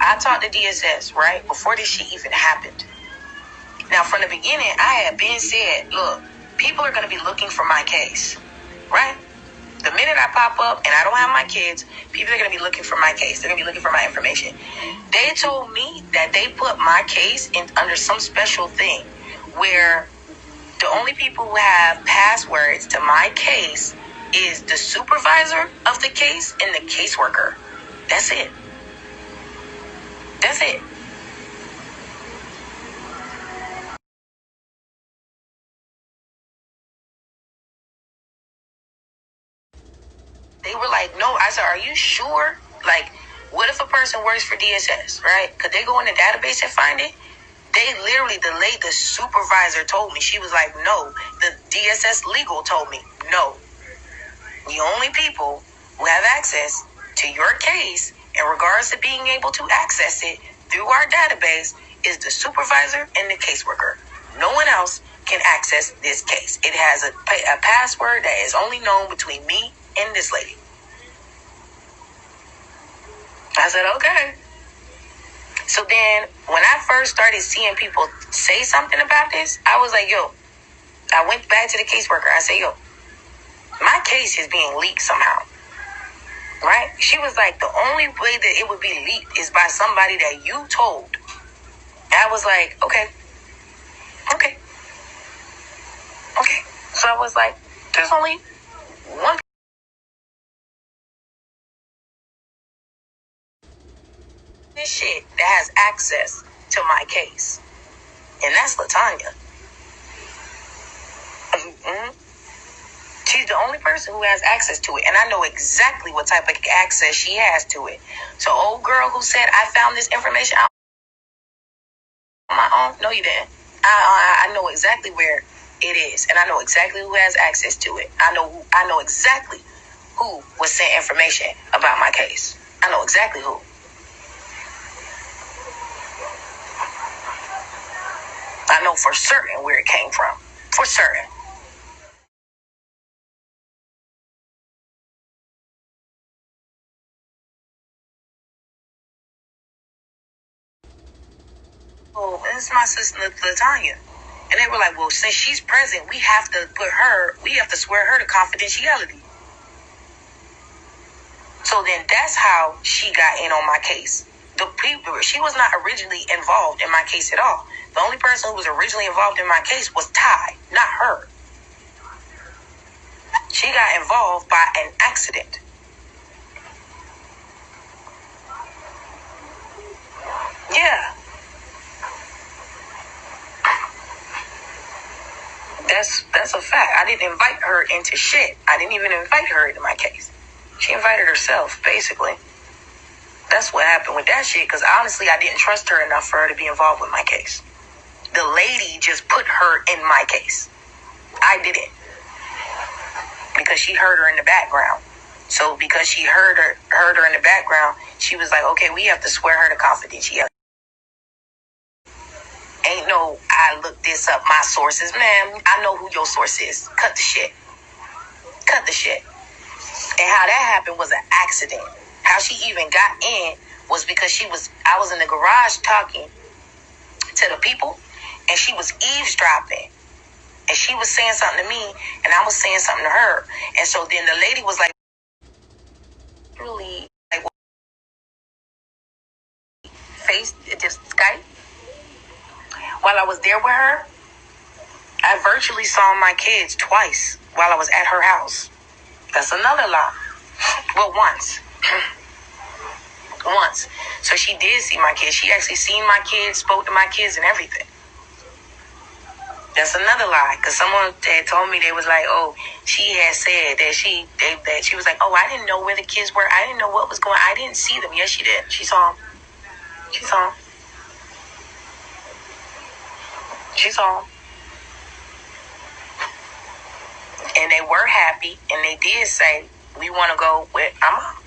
I talked to DSS, right, before this shit even happened. Now, from the beginning, I had been said, look, people are going to be looking for my case, right? The minute I pop up and I don't have my kids, people are going to be looking for my case. They're going to be looking for my information. They told me that they put my case in under some special thing where the only people who have passwords to my case is the supervisor of the case and the caseworker. That's it. That's it. They were like, no. I said, are you sure? Like, what if a person works for DSS, right? Could they go in the database and find it? They literally, the supervisor told me. She was like, no. The DSS legal told me, no. The only people who have access to your case in regards to being able to access it through our database is the supervisor and the caseworker. No one else can access this case. It has a password that is only known between me and this lady. I said, okay. So then when I first started seeing people say something about this, I was like, yo, I went back to the caseworker. I said, yo, my case is being leaked somehow. Right? She was like, the only way that it would be leaked is by somebody that you told. And I was like, okay. So I was like, there's only one this shit that has access to my case. And that's LaTanya. She's the only person who has access to it. And I know exactly what type of access she has to it. So old girl who said, I found this information out on my own. No, you didn't. I know exactly where it is. And I know exactly who has access to it. I know exactly who was sent information about my case. I know exactly who. I know for certain where it came from. For certain. Oh, this is my sister LaTanya. And they were like, well, since she's present, we have to swear her to confidentiality. So then that's how she got in on my case. She was not originally involved in my case at all. The only person who was originally involved in my case was Ty, not her. She got involved by an accident. Yeah. That's a fact. I didn't invite her into shit. I didn't even invite her into my case. She invited herself, basically. That's what happened with that shit, because honestly, I didn't trust her enough for her to be involved with my case. The lady just put her in my case. I didn't. Because she heard her in the background. So because she heard her in the background, she was like, okay, we have to swear her to confidentiality. Ain't no, I looked this up, my sources. Man, I know who your source is. Cut the shit. Cut the shit. And how that happened was an accident. How she even got in was because I was in the garage talking to the people, and she was eavesdropping. And she was saying something to me, and I was saying something to her. And so then the lady was like, really, like, just Skype. While I was there with her, I virtually saw my kids twice while I was at her house. That's another lie. Well, once. Once. So she did see my kids. She actually seen my kids, spoke to my kids and everything. That's another lie. Because someone had told me, they was like, oh, she had said that she was like, oh, I didn't know where the kids were. I didn't know what was going on. I didn't see them. Yes, she did. She saw them. She saw them. She saw them. And they were happy. And they did say, we want to go with our mom.